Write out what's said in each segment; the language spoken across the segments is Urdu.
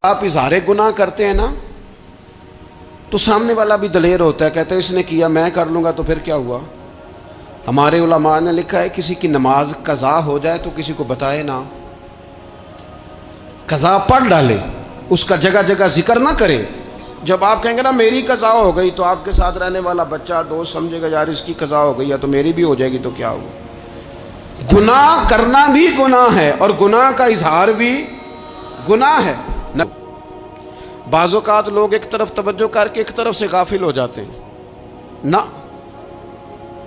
آپ اظہار گناہ کرتے ہیں نا تو سامنے والا بھی دلیر ہوتا ہے، کہتا ہے اس نے کیا میں کر لوں گا تو پھر کیا ہوا۔ ہمارے علماء نے لکھا ہے کسی کی نماز قضا ہو جائے تو کسی کو بتائے نہ، قضا پڑھ ڈالے، اس کا جگہ جگہ ذکر نہ کرے۔ جب آپ کہیں گے نا میری قضا ہو گئی تو آپ کے ساتھ رہنے والا بچہ دوست سمجھے گا یار اس کی قضا ہو گئی یا تو میری بھی ہو جائے گی تو کیا ہوگا۔ گناہ کرنا بھی گناہ ہے اور گناہ کا اظہار بھی گناہ ہے۔ بعض اوقات لوگ ایک طرف توجہ کر کے ایک طرف سے غافل ہو جاتے ہیں، نہ،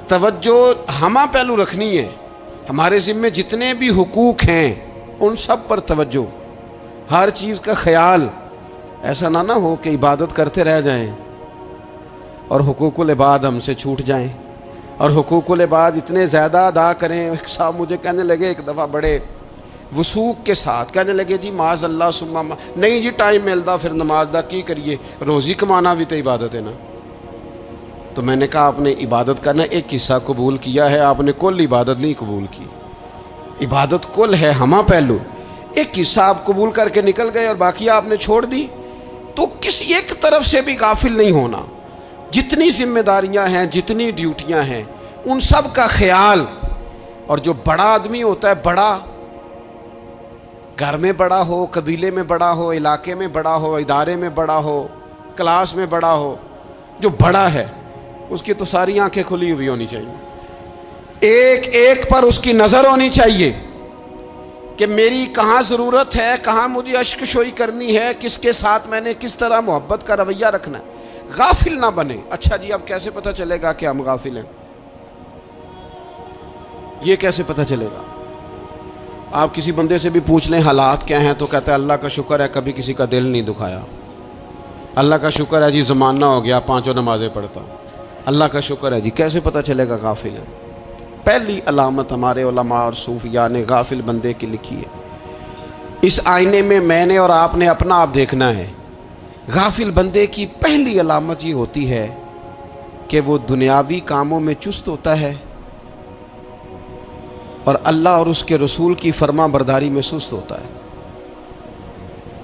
توجہ ہمہ پہلو رکھنی ہے۔ ہمارے ذمے جتنے بھی حقوق ہیں ان سب پر توجہ، ہر چیز کا خیال، ایسا نہ ہو کہ عبادت کرتے رہ جائیں اور حقوق العباد ہم سے چھوٹ جائیں، اور حقوق العباد اتنے زیادہ ادا کریں۔ ایک صاحب مجھے کہنے لگے ایک دفعہ بڑے وثوق کے ساتھ کہنے لگے جی معاذ اللہ ثم نہیں جی ٹائم ملتا پھر نماز دا کی کریے، روزی کمانا بھی تو عبادت ہے نا۔ تو میں نے کہا آپ نے عبادت کرنا ایک حصہ قبول کیا ہے، آپ نے کل عبادت نہیں قبول کی۔ عبادت کل ہے، ہمہ پہلو، ایک حصہ آپ قبول کر کے نکل گئے اور باقی آپ نے چھوڑ دی۔ تو کسی ایک طرف سے بھی غافل نہیں ہونا، جتنی ذمہ داریاں ہیں، جتنی ڈیوٹیاں ہیں ان سب کا خیال۔ اور جو بڑا آدمی ہوتا ہے، بڑا گھر میں بڑا ہو، قبیلے میں بڑا ہو، علاقے میں بڑا ہو، ادارے میں بڑا ہو، کلاس میں بڑا ہو، جو بڑا ہے اس کی تو ساری آنکھیں کھلی ہوئی ہونی چاہیے، ایک ایک پر اس کی نظر ہونی چاہیے کہ میری کہاں ضرورت ہے، کہاں مجھے اشک شوئی کرنی ہے، کس کے ساتھ میں نے کس طرح محبت کا رویہ رکھنا ہے، غافل نہ بنے۔ اچھا جی اب کیسے پتہ چلے گا کہ ہم غافل ہیں؟ یہ کیسے پتہ چلے گا؟ آپ کسی بندے سے بھی پوچھ لیں حالات کیا ہیں تو کہتا ہے اللہ کا شکر ہے کبھی کسی کا دل نہیں دکھایا، اللہ کا شکر ہے جی زمانہ ہو گیا پانچوں نمازیں پڑھتا، اللہ کا شکر ہے جی۔ کیسے پتہ چلے گا غافل ہے؟ پہلی علامت ہمارے علماء اور صوفیاء نے غافل بندے کی لکھی ہے۔ اس آئینے میں میں نے اور آپ نے اپنا آپ دیکھنا ہے۔ غافل بندے کی پہلی علامت یہ ہوتی ہے کہ وہ دنیاوی کاموں میں چست ہوتا ہے اور اللہ اور اس کے رسول کی فرما برداری میں سست ہوتا ہے۔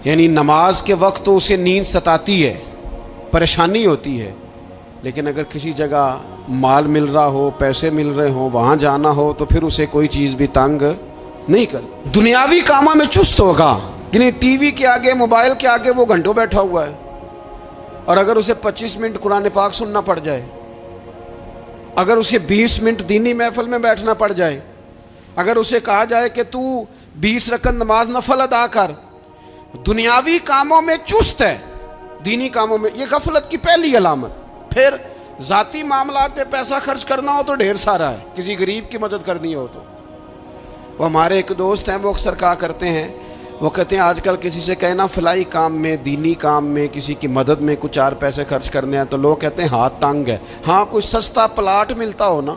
یعنی نماز کے وقت تو اسے نیند ستاتی ہے، پریشانی ہوتی ہے، لیکن اگر کسی جگہ مال مل رہا ہو، پیسے مل رہے ہوں، وہاں جانا ہو تو پھر اسے کوئی چیز بھی تنگ نہیں کر۔ دنیاوی کاموں میں چست ہوگا، یعنی ٹی وی کے آگے، موبائل کے آگے وہ گھنٹوں بیٹھا ہوا ہے، اور اگر اسے 25 منٹ قرآن پاک سننا پڑ جائے، اگر اسے 20 منٹ دینی محفل میں بیٹھنا پڑ جائے، اگر اسے کہا جائے کہ تو 20 رکعت نماز نفل ادا کر، دنیاوی کاموں میں چست ہے، دینی کاموں میں، یہ غفلت کی پہلی علامت۔ پھر ذاتی معاملات پہ پیسہ خرچ کرنا ہو تو ڈھیر سارا ہے، کسی غریب کی مدد کرنی ہو تو۔ وہ ہمارے ایک دوست ہیں، وہ اکثر کہا کرتے ہیں، وہ کہتے ہیں آج کل کسی سے کہنا فلائی کام میں، دینی کام میں، کسی کی مدد میں کچھ 4 پیسے خرچ کرنے ہیں تو لوگ کہتے ہیں ہاتھ تنگ ہے۔ ہاں کوئی سستا پلاٹ ملتا ہو نا،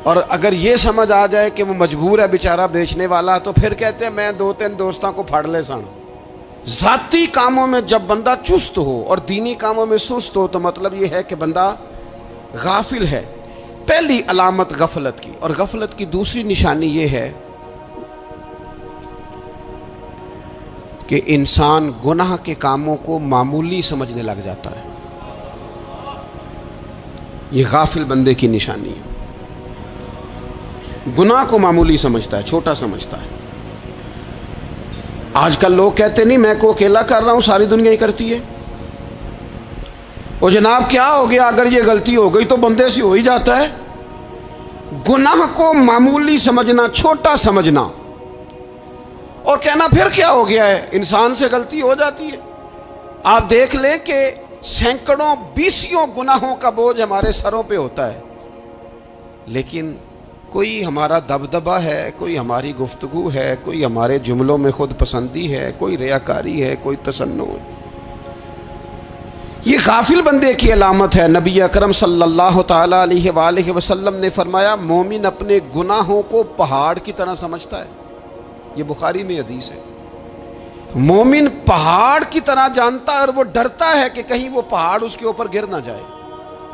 اور اگر یہ سمجھ آ جائے کہ وہ مجبور ہے بیچارہ بیچنے والا، تو پھر کہتے ہیں میں 2-3 دوستوں کو پھاڑ لے سن۔ ذاتی کاموں میں جب بندہ چست ہو اور دینی کاموں میں سست ہو تو مطلب یہ ہے کہ بندہ غافل ہے۔ پہلی علامت غفلت کی۔ اور غفلت کی دوسری نشانی یہ ہے کہ انسان گناہ کے کاموں کو معمولی سمجھنے لگ جاتا ہے، یہ غافل بندے کی نشانی ہے۔ گناہ کو معمولی سمجھتا ہے، چھوٹا سمجھتا ہے۔ آج کل لوگ کہتے نہیں میں کو اکیلا کر رہا ہوں، ساری دنیا ہی کرتی ہے۔ وہ جناب کیا ہو گیا، اگر یہ غلطی ہو گئی تو بندے سے ہو ہی جاتا ہے۔ گناہ کو معمولی سمجھنا، چھوٹا سمجھنا اور کہنا پھر کیا ہو گیا ہے، انسان سے غلطی ہو جاتی ہے۔ آپ دیکھ لیں کہ سینکڑوں بیسیوں گناہوں کا بوجھ ہمارے سروں پہ ہوتا ہے، لیکن کوئی ہمارا دبدبہ ہے، کوئی ہماری گفتگو ہے، کوئی ہمارے جملوں میں خود پسندی ہے، کوئی ریاکاری ہے، کوئی تصنع ہے۔ یہ غافل بندے کی علامت ہے۔ نبی اکرم صلی اللہ تعالی علیہ وآلہ وسلم نے فرمایا مومن اپنے گناہوں کو پہاڑ کی طرح سمجھتا ہے، یہ بخاری میں حدیث ہے۔ مومن پہاڑ کی طرح جانتا ہے اور وہ ڈرتا ہے کہ کہیں وہ پہاڑ اس کے اوپر گر نہ جائے،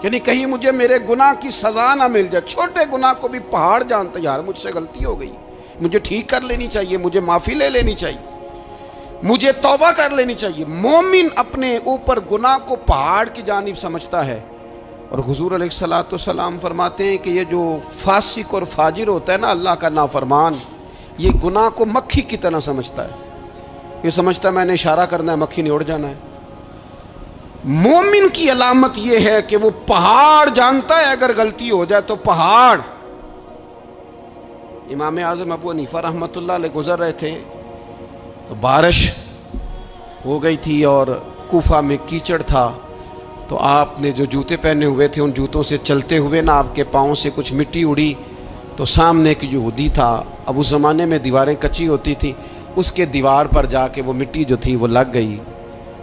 یعنی کہیں مجھے میرے گناہ کی سزا نہ مل جائے. چھوٹے گناہ کو بھی پہاڑ جانتا ہے، یار مجھ سے غلطی ہو گئی، مجھے ٹھیک کر لینی چاہیے، مجھے معافی لے لینی چاہیے، مجھے توبہ کر لینی چاہیے. مومن اپنے اوپر گناہ کو پہاڑ کی جانب سمجھتا ہے. اور حضور علیہ الصلوۃ والسلام فرماتے ہیں کہ یہ جو فاسق اور فاجر ہوتا ہے نا، اللہ کا نافرمان، یہ گناہ کو مکھی کی طرح سمجھتا ہے. یہ سمجھتا ہے میں نے اشارہ کرنا ہے، مکھی نے اڑ جانا ہے. مومن کی علامت یہ ہے کہ وہ پہاڑ جانتا ہے، اگر غلطی ہو جائے تو پہاڑ. امام اعظم ابو حنیفہ رحمۃ اللہ علیہ گزر رہے تھے تو بارش ہو گئی تھی اور کوفہ میں کیچڑ تھا، تو آپ نے جو جوتے پہنے ہوئے تھے ان جوتوں سے چلتے ہوئے نا آپ کے پاؤں سے کچھ مٹی اڑی، تو سامنے ایک یہودی تھا، اب اس زمانے میں دیواریں کچی ہوتی تھی، اس کے دیوار پر جا کے وہ مٹی جو تھی وہ لگ گئی.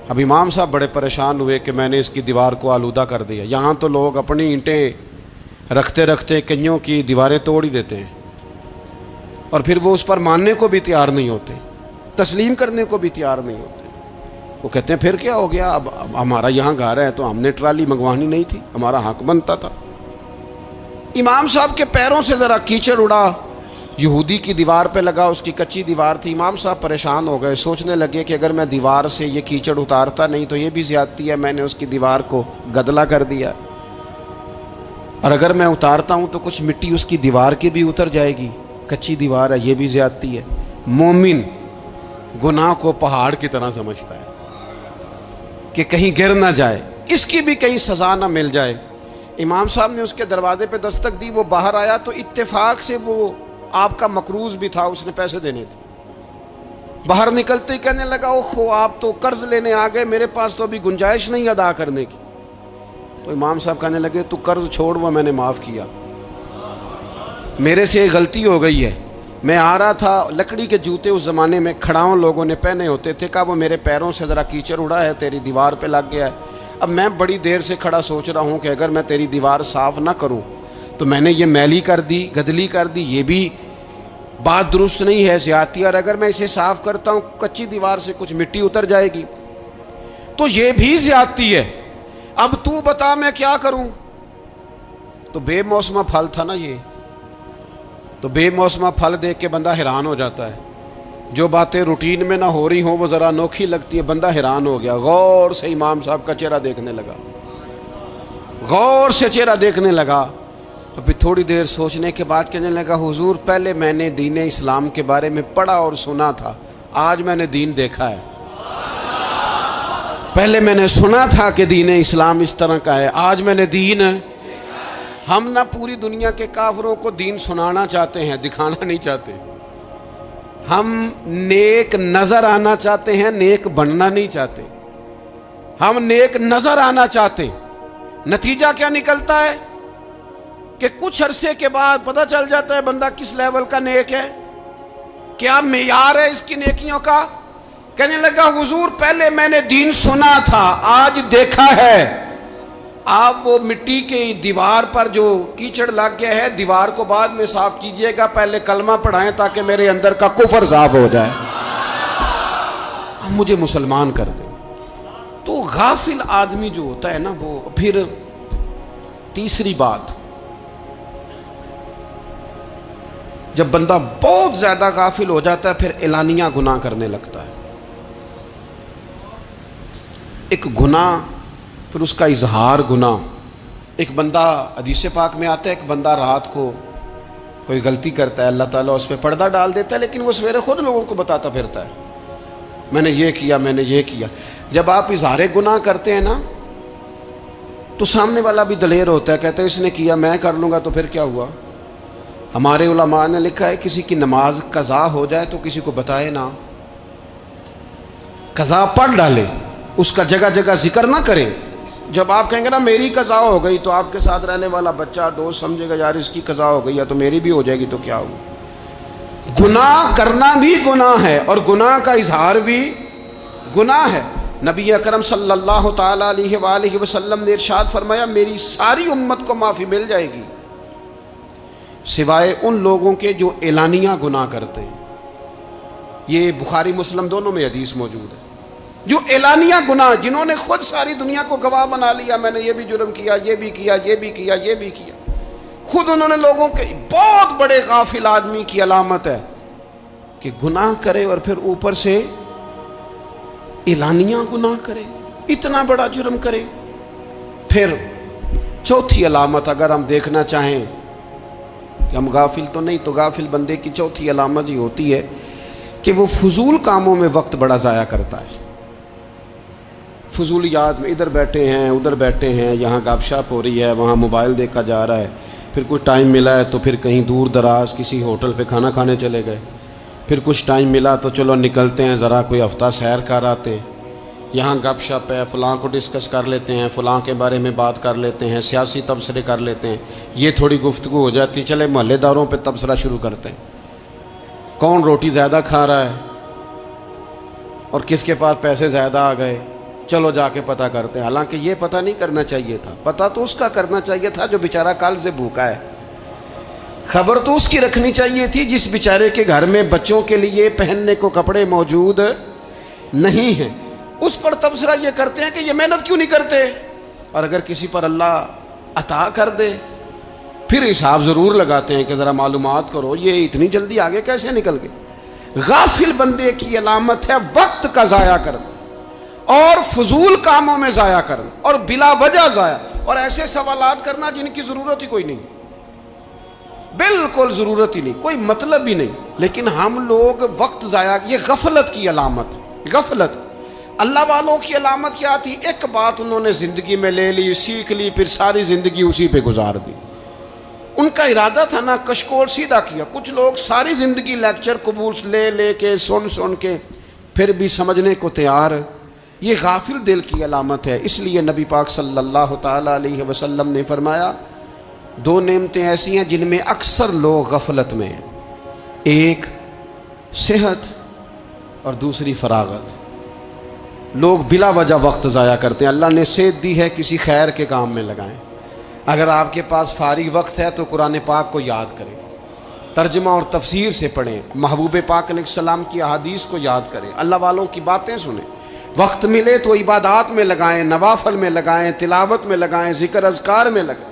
اب امام صاحب بڑے پریشان ہوئے کہ میں نے اس کی دیوار کو آلودہ کر دیا. یہاں تو لوگ اپنی اینٹیں رکھتے رکھتے کئیوں کی دیواریں توڑ ہی دیتے ہیں، اور پھر وہ اس پر ماننے کو بھی تیار نہیں ہوتے، تسلیم کرنے کو بھی تیار نہیں ہوتے. وہ کہتے ہیں پھر کیا ہو گیا، اب ہمارا یہاں گھر ہے تو ہم نے ٹرالی منگوانی نہیں تھی، ہمارا حق بنتا تھا. امام صاحب کے پیروں سے ذرا کیچڑ اڑا، یہودی کی دیوار پہ لگا، اس کی کچی دیوار تھی. امام صاحب پریشان ہو گئے، سوچنے لگے کہ اگر میں دیوار سے یہ کیچڑ اتارتا نہیں تو یہ بھی زیادتی ہے، میں نے اس کی دیوار کو گدلا کر دیا، اور اگر میں اتارتا ہوں تو کچھ مٹی اس کی دیوار کی بھی اتر جائے گی، کچی دیوار ہے، یہ بھی زیادتی ہے. مومن گناہ کو پہاڑ کی طرح سمجھتا ہے کہ کہیں گر نہ جائے، اس کی بھی کہیں سزا نہ مل جائے. امام صاحب نے اس کے دروازے پہ دستک دی، وہ باہر آیا تو اتفاق سے وہ آپ کا مقروض بھی تھا، اس نے پیسے دینے تھے. باہر نکلتے ہی کہنے لگا اوہو آپ تو قرض لینے آ گئے، میرے پاس تو ابھی گنجائش نہیں ادا کرنے کی. تو امام صاحب کہنے لگے تو قرض چھوڑ، وہ میں نے معاف کیا، میرے سے ایک غلطی ہو گئی ہے. میں آ رہا تھا، لکڑی کے جوتے اس زمانے میں کھڑاؤں لوگوں نے پہنے ہوتے تھے، کہا وہ میرے پیروں سے ذرا کیچڑ اڑا ہے، تیری دیوار پہ لگ گیا ہے. اب میں بڑی دیر سے کھڑا سوچ رہا ہوں کہ اگر میں تیری دیوار صاف نہ کروں تو میں نے یہ میلی کر دی، گدلی کر دی، یہ بھی بات درست نہیں ہے، زیادتی. اور اگر میں اسے صاف کرتا ہوں کچی دیوار سے کچھ مٹی اتر جائے گی تو یہ بھی زیادتی ہے. اب تو بتا میں کیا کروں. تو بے موسمہ پھل تھا نا یہ، تو بے موسمہ پھل دیکھ کے بندہ حیران ہو جاتا ہے. جو باتیں روٹین میں نہ ہو رہی ہوں وہ ذرا انوکھی لگتی ہے، بندہ حیران ہو گیا. غور سے امام صاحب کا چہرہ دیکھنے لگا، غور سے چہرہ دیکھنے لگا. تو پھر تھوڑی دیر سوچنے کے بعد کہنے لگا حضور پہلے میں نے دین اسلام کے بارے میں پڑھا اور سنا تھا، آج میں نے دین دیکھا ہے. پہلے میں نے سنا تھا کہ دین اسلام اس طرح کا ہے، آج میں نے دین. ہم نہ پوری دنیا کے کافروں کو دین سنانا چاہتے ہیں، دکھانا نہیں چاہتے. ہم نیک نظر آنا چاہتے ہیں، نیک بننا نہیں چاہتے. ہم نیک نظر آنا چاہتے ہیں. نتیجہ کیا نکلتا ہے کہ کچھ عرصے کے بعد پتہ چل جاتا ہے بندہ کس لیول کا نیک ہے، کیا معیار ہے اس کی نیکیوں کا. کہنے لگا حضور پہلے میں نے دین سنا تھا، آج دیکھا ہے. آپ وہ مٹی کی دیوار پر جو کیچڑ لگ گیا ہے، دیوار کو بعد میں صاف کیجئے گا، پہلے کلمہ پڑھائیں تاکہ میرے اندر کا کفر صاف ہو جائے، مجھے مسلمان کر دیں. تو غافل آدمی جو ہوتا ہے نا وہ پھر تیسری بات، جب بندہ بہت زیادہ غافل ہو جاتا ہے پھر اعلانیہ گناہ کرنے لگتا ہے. ایک گناہ پھر اس کا اظہار گناہ. ایک بندہ حدیث پاک میں آتا ہے، ایک بندہ رات کو کوئی غلطی کرتا ہے، اللہ تعالیٰ اس پہ پردہ ڈال دیتا ہے، لیکن وہ سویرے خود لوگوں کو بتاتا پھرتا ہے میں نے یہ کیا، میں نے یہ کیا. جب آپ اظہار گناہ کرتے ہیں نا تو سامنے والا بھی دلیر ہوتا ہے، کہتا ہے اس نے کیا میں کر لوں گا تو پھر کیا ہوا. ہمارے علماء نے لکھا ہے کسی کی نماز قضا ہو جائے تو کسی کو بتائے نہ، قضا پڑھ ڈالے، اس کا جگہ جگہ ذکر نہ کرے. جب آپ کہیں گے نا میری قضا ہو گئی تو آپ کے ساتھ رہنے والا بچہ دوست سمجھے گا یار اس کی قضا ہو گئی ہے تو میری بھی ہو جائے گی تو کیا ہوگا. گناہ کرنا بھی گناہ ہے اور گناہ کا اظہار بھی گناہ ہے. نبی اکرم صلی اللہ تعالیٰ علیہ وآلہ وسلم نے ارشاد فرمایا میری ساری امت کو معافی مل جائے گی سوائے ان لوگوں کے جو اعلانیہ گناہ کرتے ہیں. یہ بخاری مسلم دونوں میں حدیث موجود ہے. جو اعلانیہ گناہ، جنہوں نے خود ساری دنیا کو گواہ بنا لیا، میں نے یہ بھی جرم کیا، یہ بھی کیا، یہ بھی کیا، یہ بھی کیا، خود انہوں نے لوگوں کے، بہت بڑے غافل آدمی کی علامت ہے کہ گناہ کرے اور پھر اوپر سے اعلانیہ گناہ کرے، اتنا بڑا جرم کرے۔ پھر چوتھی علامت اگر ہم دیکھنا چاہیں کہ ہم غافل تو نہیں، تو غافل بندے کی چوتھی علامت یہ ہوتی ہے کہ وہ فضول کاموں میں وقت بڑا ضائع کرتا ہے، فضولیات میں، ادھر بیٹھے ہیں ادھر بیٹھے ہیں، یہاں گپ شپ ہو رہی ہے، وہاں موبائل دیکھا جا رہا ہے، پھر کچھ ٹائم ملا ہے تو پھر کہیں دور دراز کسی ہوٹل پہ کھانا کھانے چلے گئے، پھر کچھ ٹائم ملا تو چلو نکلتے ہیں ذرا کوئی ہفتہ سیر کر آتے ہیں، یہاں گپ شپ ہے، فلاں کو ڈسکس کر لیتے ہیں، فلاں کے بارے میں بات کر لیتے ہیں، سیاسی تبصرے کر لیتے ہیں، یہ تھوڑی گفتگو ہو جاتی، چلے محلے داروں پہ تبصرہ شروع کرتے ہیں، کون روٹی زیادہ کھا رہا ہے اور کس کے پاس پیسے زیادہ آ گئے، چلو جا کے پتہ کرتے ہیں۔ حالانکہ یہ پتہ نہیں کرنا چاہیے تھا، پتہ تو اس کا کرنا چاہیے تھا جو بیچارہ کل سے بھوکا ہے، خبر تو اس کی رکھنی چاہیے تھی جس بیچارے کے گھر میں بچوں کے لیے پہننے کو کپڑے موجود نہیں ہیں، اس پر تبصرہ یہ کرتے ہیں کہ یہ محنت کیوں نہیں کرتے، اور اگر کسی پر اللہ عطا کر دے پھر حساب ضرور لگاتے ہیں کہ ذرا معلومات کرو یہ اتنی جلدی آگے کیسے نکل گئے۔ غافل بندے کی علامت ہے وقت کا ضائع کرنا اور فضول کاموں میں ضائع کرنا اور بلا وجہ ضائع، اور ایسے سوالات کرنا جن کی ضرورت ہی کوئی نہیں، بالکل ضرورت ہی نہیں، کوئی مطلب ہی نہیں، لیکن ہم لوگ وقت ضائع، یہ غفلت کی علامت، غفلت۔ اللہ والوں کی علامت کیا تھی؟ ایک بات انہوں نے زندگی میں لے لی، سیکھ لی، پھر ساری زندگی اسی پہ گزار دی۔ ان کا ارادہ تھا نا کشکول سیدھا کیا۔ کچھ لوگ ساری زندگی لیکچر قبول لے کے سن کے پھر بھی سمجھنے کو تیار، یہ غافل دل کی علامت ہے۔ اس لیے نبی پاک صلی اللہ تعالیٰ علیہ وسلم نے فرمایا دو نعمتیں ایسی ہیں جن میں اکثر لوگ غفلت میں ہیں، ایک صحت اور دوسری فراغت۔ لوگ بلا وجہ وقت ضائع کرتے ہیں۔ اللہ نے صحت دی ہے، کسی خیر کے کام میں لگائیں۔ اگر آپ کے پاس فارغ وقت ہے تو قرآن پاک کو یاد کریں، ترجمہ اور تفسیر سے پڑھیں، محبوب پاک علیہ السلام کی احادیث کو یاد کریں، اللہ والوں کی باتیں سنیں۔ وقت ملے تو عبادات میں لگائیں، نوافل میں لگائیں، تلاوت میں لگائیں، ذکر اذکار میں لگائیں،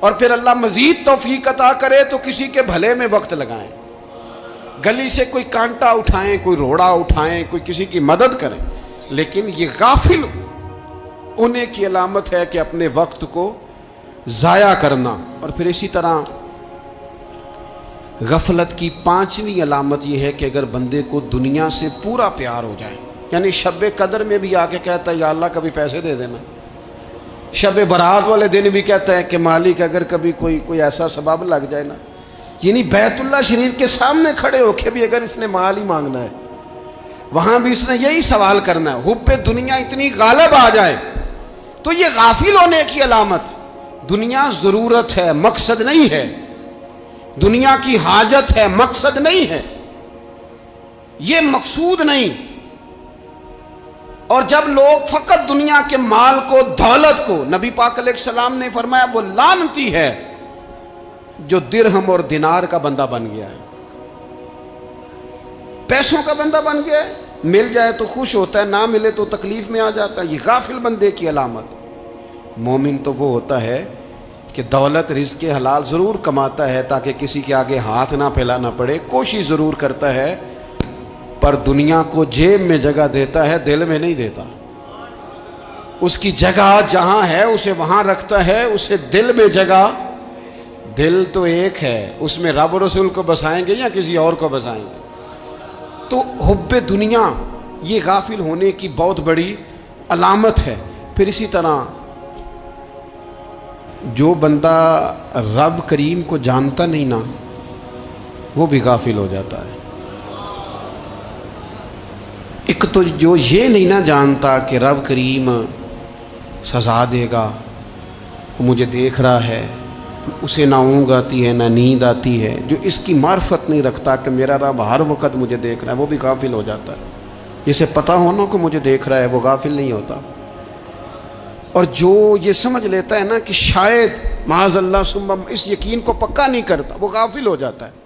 اور پھر اللہ مزید توفیق عطا کرے تو کسی کے بھلے میں وقت لگائیں، گلی سے کوئی کانٹا اٹھائیں، کوئی روڑا اٹھائیں، کوئی کسی کی مدد کریں۔ لیکن یہ غافل ہونے کی علامت ہے کہ اپنے وقت کو ضائع کرنا۔ اور پھر اسی طرح غفلت کی پانچویں علامت یہ ہے کہ اگر بندے کو دنیا سے پورا پیار ہو جائے، یعنی شب قدر میں بھی آ کے کہتا ہے یا اللہ کبھی پیسے دے دینا، شب برات والے دن بھی کہتا ہے کہ مالک اگر کبھی کوئی ایسا سبب لگ جائے نا، یعنی بیت اللہ شریف کے سامنے کھڑے ہو کے بھی اگر اس نے مال ہی مانگنا ہے، وہاں بھی اس نے یہی سوال کرنا ہے، حب دنیا اتنی غالب آ جائے، تو یہ غافل ہونے کی علامت۔ دنیا ضرورت ہے، مقصد نہیں ہے، دنیا کی حاجت ہے، مقصد نہیں ہے، یہ مقصود نہیں۔ اور جب لوگ فقط دنیا کے مال کو، دولت کو، نبی پاک علیہ السلام نے فرمایا وہ لعنتی ہے جو درہم اور دینار کا بندہ بن گیا ہے، پیسوں کا بندہ بن گیا ہے، مل جائے تو خوش ہوتا ہے، نہ ملے تو تکلیف میں آ جاتا ہے۔ یہ غافل بندے کی علامت۔ مومن تو وہ ہوتا ہے کہ دولت رزق حلال ضرور کماتا ہے تاکہ کسی کے آگے ہاتھ نہ پھیلانا پڑے، کوشش ضرور کرتا ہے، پر دنیا کو جیب میں جگہ دیتا ہے، دل میں نہیں دیتا۔ اس کی جگہ جہاں ہے اسے وہاں رکھتا ہے، اسے دل میں جگہ، دل تو ایک ہے، اس میں رب و رسول کو بسائیں گے یا کسی اور کو بسائیں گے؟ تو حب دنیا یہ غافل ہونے کی بہت بڑی علامت ہے۔ پھر اسی طرح جو بندہ رب کریم کو جانتا نہیں نا، وہ بھی غافل ہو جاتا ہے۔ ایک تو جو یہ نہیں نہ جانتا کہ رب کریم سزا دے گا، وہ مجھے دیکھ رہا ہے، اسے نہ اونگ آتی ہے نہ نیند آتی ہے، جو اس کی معرفت نہیں رکھتا کہ میرا رب ہر وقت مجھے دیکھ رہا ہے، وہ بھی غافل ہو جاتا ہے۔ جسے پتہ ہونا کہ مجھے دیکھ رہا ہے وہ غافل نہیں ہوتا۔ اور جو یہ سمجھ لیتا ہے نا کہ شاید معاذ اللہ ثم، اس یقین کو پکا نہیں کرتا، وہ غافل ہو جاتا ہے۔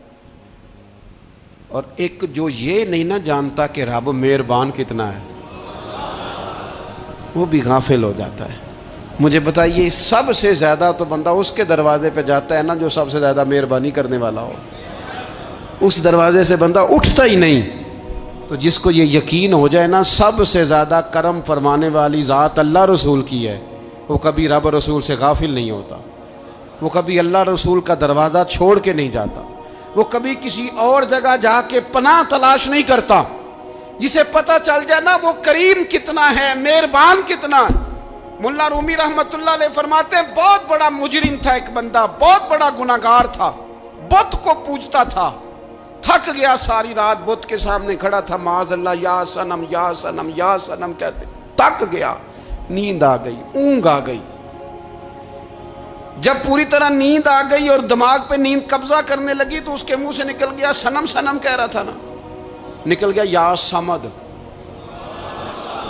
اور ایک جو یہ نہیں نہ جانتا کہ رب مہربان کتنا ہے، وہ بھی غافل ہو جاتا ہے۔ مجھے بتائیے سب سے زیادہ تو بندہ اس کے دروازے پہ جاتا ہے نا جو سب سے زیادہ مہربانی کرنے والا ہو، اس دروازے سے بندہ اٹھتا ہی نہیں۔ تو جس کو یہ یقین ہو جائے نا سب سے زیادہ کرم فرمانے والی ذات اللہ رسول کی ہے، وہ کبھی رب رسول سے غافل نہیں ہوتا، وہ کبھی اللہ رسول کا دروازہ چھوڑ کے نہیں جاتا، وہ کبھی کسی اور جگہ جا کے پناہ تلاش نہیں کرتا۔ جسے پتہ چل جائے نا وہ کریم کتنا ہے، مہربان کتنا ہے۔ ملا رومی رحمت اللہ علیہ فرماتے ہیں بہت بڑا مجرم تھا ایک بندہ، بہت بڑا گناہگار تھا، بت کو پوجتا تھا، تھک گیا، ساری رات بت کے سامنے کھڑا تھا، معاذ اللہ یا صنم یا صنم یا صنم کہتے، تھک گیا، نیند آ گئی، اونگ آ گئی۔ جب پوری طرح نیند آ گئی اور دماغ پہ نیند قبضہ کرنے لگی تو اس کے منہ سے نکل گیا، صنم صنم کہہ رہا تھا نا، نکل گیا یا صمد،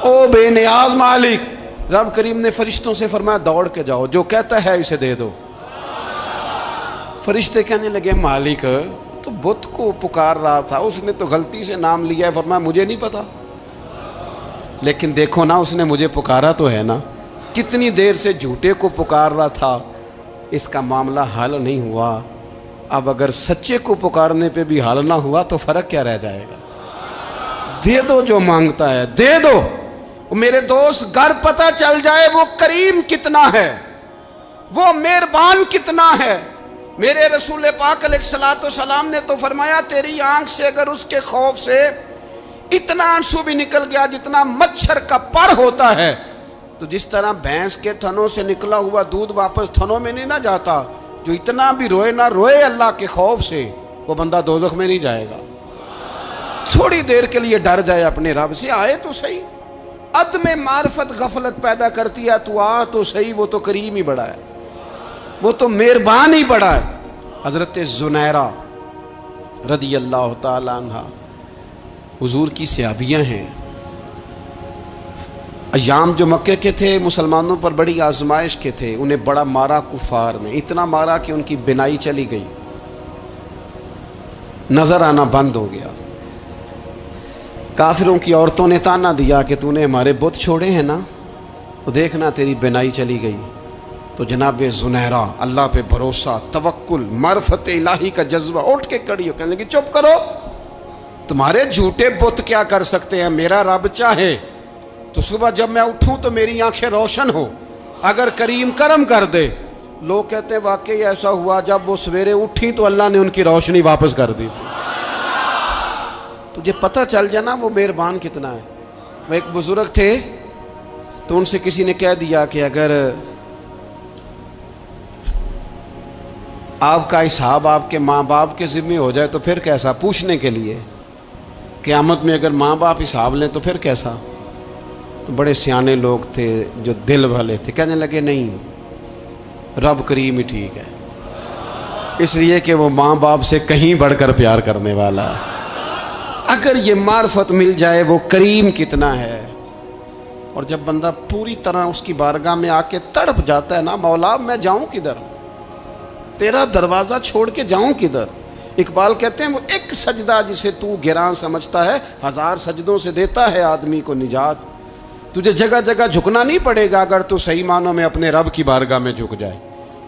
او بے نیاز مالک۔ رب کریم نے فرشتوں سے فرمایا دوڑ کے جاؤ، جو کہتا ہے اسے دے دو۔ فرشتے کہنے لگے مالک تو بت کو پکار رہا تھا، اس نے تو غلطی سے نام لیا ہے۔ فرمایا مجھے نہیں پتا، لیکن دیکھو نا اس نے مجھے پکارا تو ہے نا، کتنی دیر سے جھوٹے کو پکار رہا تھا، اس کا معاملہ حل نہیں ہوا، اب اگر سچے کو پکارنے پہ بھی حل نہ ہوا تو فرق کیا رہ جائے گا؟ دے دو جو مانگتا ہے، دے دو۔ میرے دوست گر پتہ چل جائے وہ کریم کتنا ہے، وہ مہربان کتنا ہے۔ میرے رسول پاک علیہ الصلوۃ والسلام نے تو فرمایا تیری آنکھ سے اگر اس کے خوف سے اتنا آنسو بھی نکل گیا جتنا مچھر کا پر ہوتا ہے، تو جس طرح بھینس کے تھنوں سے نکلا ہوا دودھ واپس تھنوں میں نہیں نہ جاتا، جو اتنا بھی روئے نہ روئے اللہ کے خوف سے، وہ بندہ دوزخ میں نہیں جائے گا۔ تھوڑی دیر کے لیے ڈر جائے اپنے رب سے، آئے تو صحیح۔ عدم معرفت غفلت پیدا کرتی ہے، تو آ تو صحیح، وہ تو کریم ہی بڑا ہے، وہ تو مہربان ہی بڑا ہے۔ حضرت زنیرہ رضی اللہ تعالی عنہ حضور کی صحابیاں ہیں۔ ایام جو مکے کے تھے مسلمانوں پر بڑی آزمائش کے تھے، انہیں بڑا مارا کفار نے، اتنا مارا کہ ان کی بینائی چلی گئی، نظر آنا بند ہو گیا۔ کافروں کی عورتوں نے تانا دیا کہ تو نے ہمارے بت چھوڑے ہیں نا، تو دیکھنا تیری بینائی چلی گئی۔ تو جناب زنیرہ اللہ پہ بھروسہ، توکل، معرفت الہی کا جذبہ، اٹھ کے کھڑی ہو کہنے لگی چپ کرو، تمہارے جھوٹے بت کیا کر سکتے ہیں، میرا رب چاہے تو صبح جب میں اٹھوں تو میری آنکھیں روشن ہو، اگر کریم کرم کر دے۔ لوگ کہتے ہیں واقعی ایسا ہوا، جب وہ سویرے اٹھی تو اللہ نے ان کی روشنی واپس کر دی تھی۔ تجھے پتہ چل جانا وہ مہربان کتنا ہے۔ وہ ایک بزرگ تھے تو ان سے کسی نے کہہ دیا کہ اگر آپ کا حساب آپ کے ماں باپ کے ذمہ ہو جائے تو پھر کیسا، پوچھنے کے لیے قیامت میں اگر ماں باپ حساب لیں تو پھر کیسا۔ تو بڑے سیانے لوگ تھے جو دل والے تھے، کہنے لگے نہیں، رب کریم ہی ٹھیک ہے، اس لیے کہ وہ ماں باپ سے کہیں بڑھ کر پیار کرنے والا ہے۔ اگر یہ معرفت مل جائے وہ کریم کتنا ہے۔ اور جب بندہ پوری طرح اس کی بارگاہ میں آ کے تڑپ جاتا ہے نا، مولا میں جاؤں کدھر، تیرا دروازہ چھوڑ کے جاؤں کدھر۔ اقبال کہتے ہیں وہ ایک سجدہ جسے تو گراں سمجھتا ہے، 1000 سجدوں سے دیتا ہے آدمی کو نجات۔ تجھے جگہ جگہ جھکنا نہیں پڑے گا اگر تو صحیح معنوں میں اپنے رب کی بارگاہ میں جھک جائے۔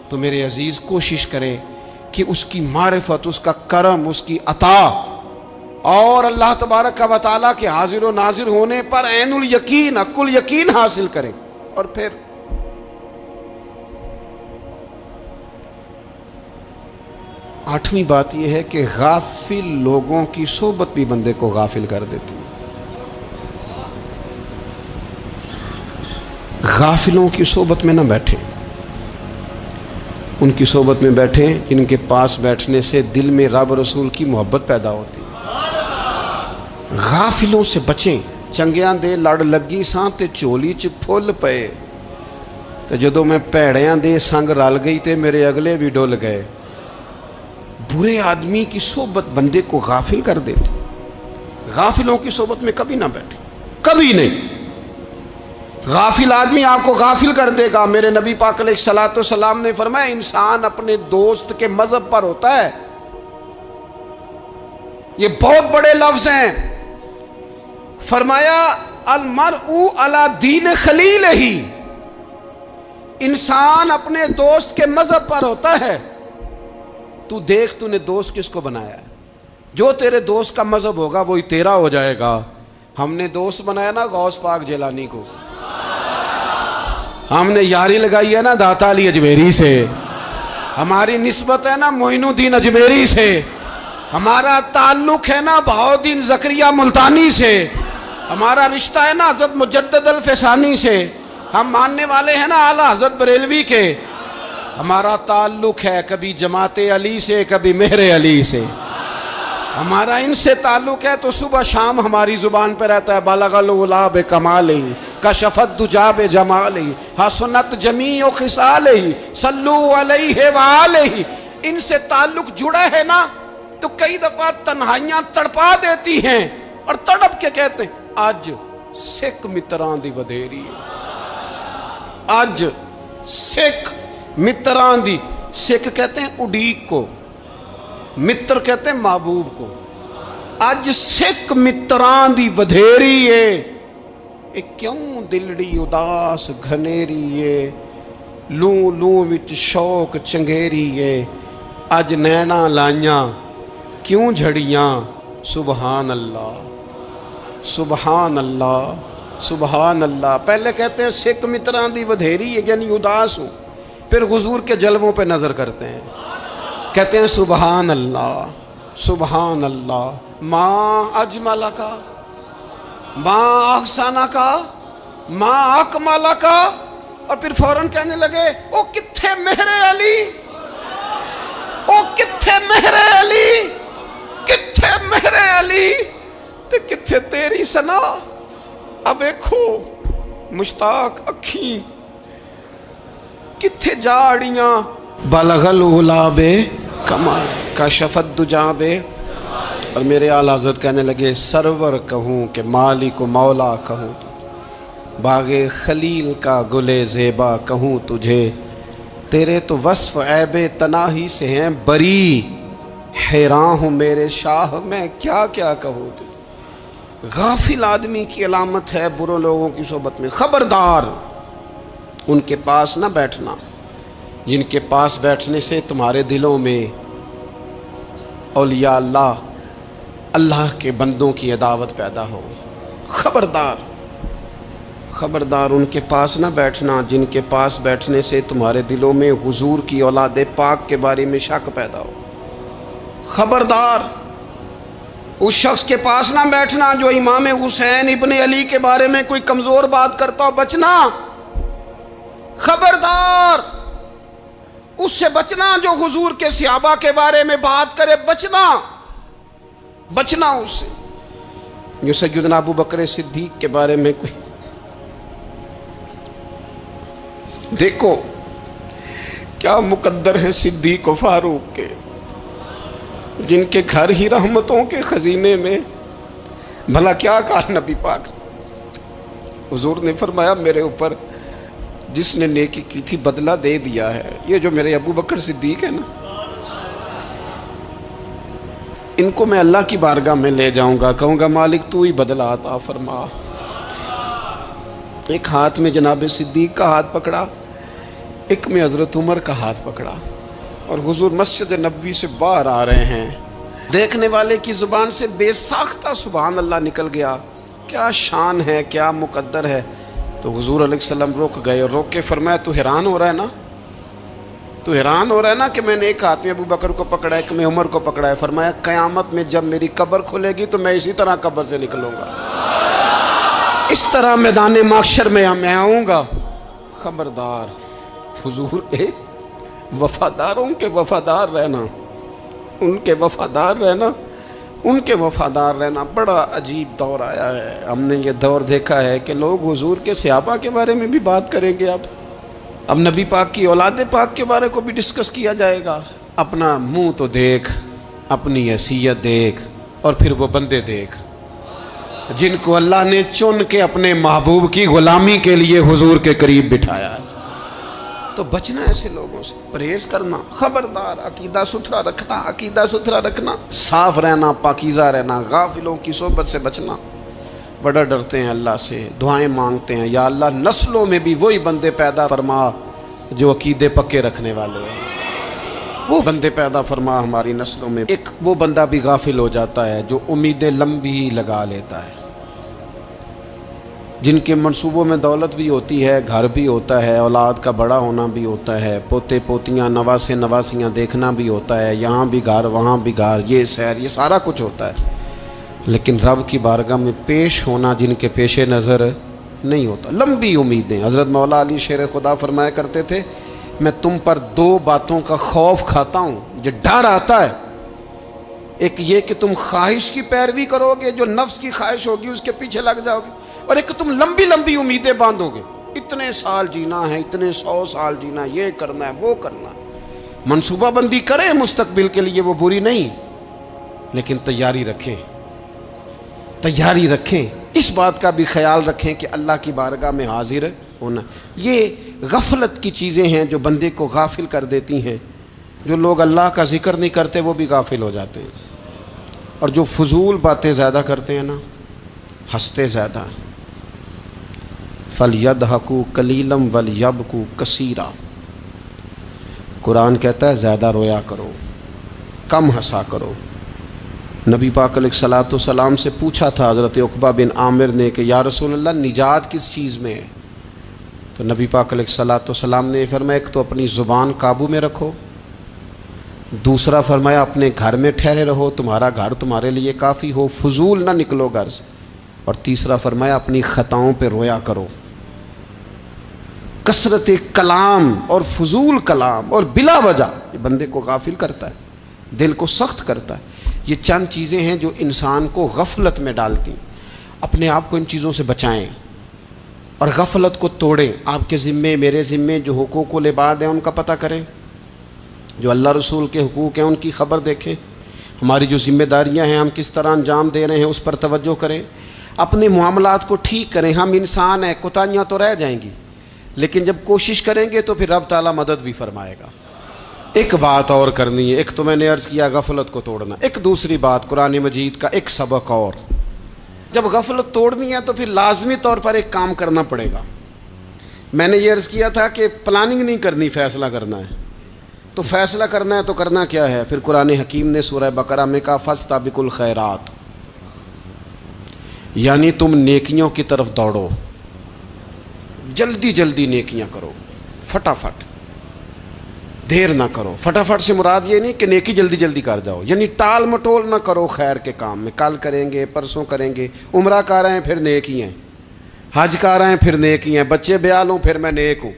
تو میرے عزیز کوشش کرے کہ اس کی معرفت، اس کا کرم، اس کی عطا اور اللہ تبارک و تعالیٰ کے حاضر و ناظر ہونے پر عین الیقین، حق الیقین حاصل کریں۔ اور پھر آٹھویں بات یہ ہے کہ غافل لوگوں کی صحبت بھی بندے کو غافل کر دیتی ہے۔ غافلوں کی صحبت میں نہ بیٹھیں، ان کی صحبت میں بیٹھیں جن کے پاس بیٹھنے سے دل میں رب رسول کی محبت پیدا ہوتی ہے۔ غافلوں سے بچیں۔ چنگیاں دے لڑ لگی ساں تے چولی چ پھل پئے، تے جدوں میں پیڑیاں دے سنگ رل گئی تے میرے اگلے بھی ڈول گئے۔ برے آدمی کی صحبت بندے کو غافل کر دیتی۔ غافلوں کی صحبت میں کبھی نہ بیٹھے، کبھی نہیں۔ غافل آدمی آپ کو غافل کر دے گا۔ میرے نبی پاک علیہ الصلوۃ والسلام نے فرمایا انسان اپنے دوست کے مذہب پر ہوتا ہے۔ یہ بہت بڑے لفظ ہیں۔ فرمایا المرء علی دین خلیل ہی، انسان اپنے دوست کے مذہب پر ہوتا ہے۔ تو دیکھ تو نے دوست کس کو بنایا ہے، جو تیرے دوست کا مذہب ہوگا وہی تیرا ہو جائے گا۔ ہم نے دوست بنایا نا غوث پاک جیلانی کو، ہم نے یاری لگائی ہے نا داتا علی اجمیری سے، ہماری نسبت ہے نا معین الدین اجمیری سے، ہمارا تعلق ہے نا بہاؤالدین زکریا ملتانی سے، ہمارا رشتہ ہے نا حضرت مجدد الفسانی سے، ہم ماننے والے ہیں نا اعلیٰ حضرت بریلوی کے، ہمارا تعلق ہے کبھی جماعت علی سے کبھی مہر علی سے، ہمارا ان سے تعلق ہے تو صبح شام ہماری زبان پہ رہتا ہے بالغ العلا بکمالہ کشف الدجی بجمالہ حسنت جمیع خصالہ صلو علیہ وآلہ۔ ان سے تعلق جڑا ہے نا تو کئی دفعہ تنہائیاں تڑپا دیتی ہیں اور تڑپ کے کہتے ہیں آج سکھ متران دی ودھیری ہے، آج سکھ متران دی، سکھ کہتے ہیں اڈیق کو، متر کہتے ہیں محبوب کو، اج سکھ متران دی ودھیری ہے، اے کیوں دلڑی اداس گھنیری ہے، لوں لوں وچ شوق چنگیری ہے، اج نینا لائیاں کیوں جھڑیاں، سبحان اللہ سبحان اللہ سبحان اللہ۔ پہلے کہتے ہیں سکھ متران دی ودھیری ہے یعنی اداس ہوں، پھر حضور کے جلووں پہ نظر کرتے ہیں، کہتے ہیں سبحان اللہ سبحان اللہ، ماں اجمل کا ماں احسانہ کا ماں اکمل کا، اور پھر فوراً کہنے لگے او کتھے مہر علی، او کتھے مہر علی، کتھے مہر علی تے کتھے تیری سنا، اب ویکھو مشتاق اکھیں کتھے جاڑیاں، بلغ العلا بے کمال کشف الدجی بے، اور میرے اعلیٰ حضرت کہنے لگے سرور کہوں کہ مالک و مولا کہوں تو، باغ خلیل کا گلے زیبا کہوں تجھے، تیرے تو وصف عیب تناہی سے ہیں بری، حیران ہوں میرے شاہ میں کیا کیا کہوں تجھے۔ غافل آدمی کی علامت ہے برے لوگوں کی صحبت میں، خبردار ان کے پاس نہ بیٹھنا جن کے پاس بیٹھنے سے تمہارے دلوں میں اولیاء اللہ اللہ کے بندوں کی عداوت پیدا ہو، خبردار خبردار ان کے پاس نہ بیٹھنا جن کے پاس بیٹھنے سے تمہارے دلوں میں حضور کی اولاد پاک کے بارے میں شک پیدا ہو، خبردار اس شخص کے پاس نہ بیٹھنا جو امام حسین ابن علی کے بارے میں کوئی کمزور بات کرتا ہو، بچنا، خبردار اس سے بچنا جو حضور کے صحابہ کے بارے میں بات کرے، بچنا بچنا اس سے، جو سیدنا ابو بکر صدیق کے بارے میں کوئی، دیکھو کیا مقدر ہے صدیق و فاروق کے، جن کے گھر ہی رحمتوں کے خزینے میں، بھلا کیا کہا نبی پاک، حضور نے فرمایا میرے اوپر جس نے نیکی کی تھی بدلہ دے دیا ہے، یہ جو میرے ابو بکر صدیق ہے نا، ان کو میں اللہ کی بارگاہ میں لے جاؤں گا، کہوں گا مالک تو ہی بدلہ عطا فرما۔ ایک ہاتھ میں جناب صدیق کا ہاتھ پکڑا، ایک میں حضرت عمر کا ہاتھ پکڑا، اور حضور مسجد نبوی سے باہر آ رہے ہیں، دیکھنے والے کی زبان سے بے ساختہ سبحان اللہ نکل گیا، کیا شان ہے کیا مقدر ہے۔ تو حضور علیہ السلام رک گئے، اور روک کے فرمایا تو حیران ہو رہا ہے نا، تو حیران ہو رہا ہے نا کہ میں نے ایک ہاتھ میں ابو بکر کو پکڑا ہے، ایک میں عمر کو پکڑا ہے، فرمایا قیامت میں جب میری قبر کھلے گی تو میں اسی طرح قبر سے نکلوں گا، اس طرح میدان محشر میں آؤں گا۔ خبردار حضور وفاداروں کے وفادار رہنا، ان کے وفادار رہنا، ان کے وفادار رہنا۔ بڑا عجیب دور آیا ہے، ہم نے یہ دور دیکھا ہے کہ لوگ حضور کے صحابہ کے بارے میں بھی بات کریں گے، اب نبی پاک کی اولاد پاک کے بارے کو بھی ڈسکس کیا جائے گا۔ اپنا منہ تو دیکھ، اپنی حیثیت دیکھ، اور پھر وہ بندے دیکھ جن کو اللہ نے چن کے اپنے محبوب کی غلامی کے لیے حضور کے قریب بٹھایا ہے۔ تو بچنا ایسے لوگوں سے، پرہیز کرنا، خبردار عقیدہ ستھرا رکھنا، عقیدہ ستھرا رکھنا، صاف رہنا، پاکیزہ رہنا، غافلوں کی صحبت سے بچنا۔ بڑا ڈرتے ہیں اللہ سے، دعائیں مانگتے ہیں، یا اللہ نسلوں میں بھی وہی بندے پیدا فرما جو عقیدے پکے رکھنے والے ہیں، وہ بندے پیدا فرما ہماری نسلوں میں۔ ایک وہ بندہ بھی غافل ہو جاتا ہے جو امیدیں لمبی لگا لیتا ہے، جن کے منصوبوں میں دولت بھی ہوتی ہے، گھر بھی ہوتا ہے، اولاد کا بڑا ہونا بھی ہوتا ہے، پوتے پوتیاں نواسے نواسیاں دیکھنا بھی ہوتا ہے، یہاں بھی گھر وہاں بھی گھر، یہ سیر، یہ سارا کچھ ہوتا ہے، لیکن رب کی بارگاہ میں پیش ہونا جن کے پیش نظر نہیں ہوتا۔ لمبی امیدیں۔ حضرت مولا علی شیر خدا فرمایا کرتے تھے، میں تم پر دو باتوں کا خوف کھاتا ہوں، جو ڈر آتا ہے، ایک یہ کہ تم خواہش کی پیروی کرو گے، جو نفس کی خواہش ہوگی اس کے پیچھے لگ جاؤ گے، اور ایک تم لمبی لمبی امیدیں باندھو گے، اتنے سال جینا ہے، اتنے 100 سال جینا، یہ کرنا ہے وہ کرنا ہے۔ منصوبہ بندی کریں مستقبل کے لیے، وہ بری نہیں، لیکن تیاری رکھیں، تیاری رکھیں، اس بات کا بھی خیال رکھیں کہ اللہ کی بارگاہ میں حاضر ہونا۔ یہ غفلت کی چیزیں ہیں جو بندے کو غافل کر دیتی ہیں۔ جو لوگ اللہ کا ذکر نہیں کرتے وہ بھی غافل ہو جاتے ہیں، اور جو فضول باتیں زیادہ کرتے ہیں نا، ہنستے زیادہ۔ فَلْيَضْحَكُوا قَلِيلًا وَلْيَبْكُوا كَثِيرًا، قرآن کہتا ہے زیادہ رویا کرو، کم ہنسا کرو۔ نبی پاک علیہ الصلوۃ والسلام سے پوچھا تھا حضرت عقبہ بن عامر نے کہ یا رسول اللہ نجات کس چیز میں ہے؟ تو نبی پاک علیہ الصلوۃ والسلام نے فرمایا ایک تو اپنی زبان قابو میں رکھو، دوسرا فرمایا اپنے گھر میں ٹھہرے رہو، تمہارا گھر تمہارے لیے کافی ہو، فضول نہ نکلو گھر سے، اور تیسرا فرمایا اپنی خطاؤں پہ رویا کرو۔ کثرت کلام اور فضول کلام اور بلا وجہ یہ بندے کو غافل کرتا ہے، دل کو سخت کرتا ہے۔ یہ چند چیزیں ہیں جو انسان کو غفلت میں ڈالتی ہیں۔ اپنے آپ کو ان چیزوں سے بچائیں اور غفلت کو توڑیں۔ آپ کے ذمے، میرے ذمے جو حقوق العباد ہیں ان کا پتہ کریں، جو اللہ رسول کے حقوق ہیں ان کی خبر دیکھیں، ہماری جو ذمہ داریاں ہیں ہم کس طرح انجام دے رہے ہیں اس پر توجہ کریں، اپنے معاملات کو ٹھیک کریں۔ ہم انسان ہیں، کوتاہیاں تو رہ جائیں گی، لیکن جب کوشش کریں گے تو پھر رب تعالیٰ مدد بھی فرمائے گا۔ ایک بات اور کرنی ہے، ایک تو میں نے عرض کیا غفلت کو توڑنا، ایک دوسری بات قرآن مجید کا ایک سبق اور، جب غفلت توڑنی ہے تو پھر لازمی طور پر ایک کام کرنا پڑے گا۔ میں نے یہ عرض کیا تھا کہ پلاننگ نہیں کرنی، فیصلہ کرنا ہے۔ تو فیصلہ کرنا ہے تو کرنا کیا ہے؟ پھر قرآن حکیم نے سورہ بقرہ میں کہا فاستبقوا الخیرات، یعنی تم نیکیوں کی طرف دوڑو، جلدی جلدی نیکیاں کرو، فٹافٹ، دیر نہ کرو۔ فٹافٹ سے مراد یہ نہیں کہ نیکی جلدی جلدی کر جاؤ، یعنی ٹال مٹول نہ کرو خیر کے کام میں، کل کریں گے پرسوں کریں گے، عمرہ کر رہے ہیں پھر نیکی ہیں، حج کر رہے ہیں پھر نیکی ہیں، بچے بیال ہوں پھر میں نیک ہوں،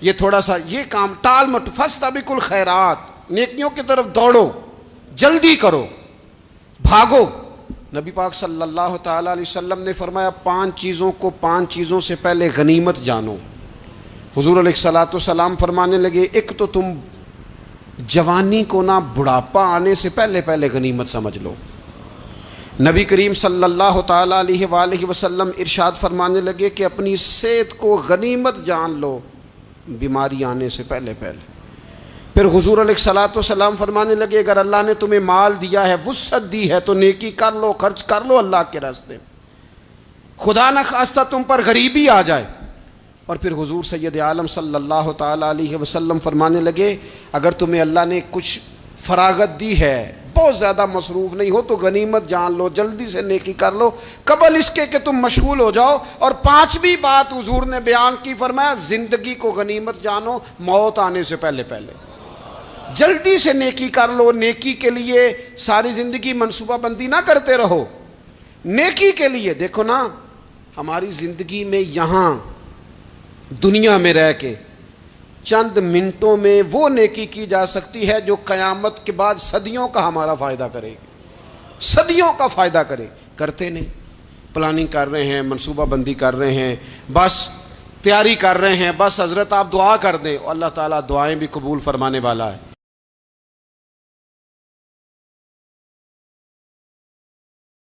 یہ تھوڑا سا یہ کام ٹال مٹ۔ فاستبقوا الخیرات، نیکیوں کی طرف دوڑو، جلدی کرو، بھاگو۔ نبی پاک صلی اللہ تعالیٰ علیہ وسلم نے فرمایا 5 چیزوں کو 5 چیزوں سے پہلے غنیمت جانو۔ حضور علیہ الصلوۃ والسلام فرمانے لگے ایک تو تم جوانی کو نہ بڑھاپا آنے سے پہلے پہلے غنیمت سمجھ لو۔ نبی کریم صلی اللہ تعالیٰ علیہ وآلہ وسلم ارشاد فرمانے لگے کہ اپنی صحت کو غنیمت جان لو، بیماری آنے سے پہلے پہلے۔ پھر حضور علیہ الصلوۃ والسلام فرمانے لگے اگر اللہ نے تمہیں مال دیا ہے، وسعت دی ہے، تو نیکی کر لو، خرچ کر لو اللہ کے راستے، خدا نہ خواستہ تم پر غریبی آ جائے۔ اور پھر حضور سید عالم صلی اللہ تعالیٰ علیہ وسلم فرمانے لگے اگر تمہیں اللہ نے کچھ فراغت دی ہے، بہت زیادہ مصروف نہیں ہو، تو غنیمت جان لو، جلدی سے نیکی کر لو قبل اس کے کہ تم مشغول ہو جاؤ۔ اور 5ویں بات حضور نے بیان کی، فرمایا زندگی کو غنیمت جانو، موت آنے سے پہلے پہلے جلدی سے نیکی کر لو۔ نیکی کے لیے ساری زندگی منصوبہ بندی نہ کرتے رہو، نیکی کے لیے دیکھو نا، ہماری زندگی میں یہاں دنیا میں رہ کے چند منٹوں میں وہ نیکی کی جا سکتی ہے جو قیامت کے بعد صدیوں کا ہمارا فائدہ کرے گی، صدیوں کا فائدہ کرتے نہیں۔ پلاننگ کر رہے ہیں، منصوبہ بندی کر رہے ہیں، بس تیاری کر رہے ہیں، بس حضرت آپ دعا کر دیں، اللہ تعالیٰ دعائیں بھی قبول فرمانے والا ہے۔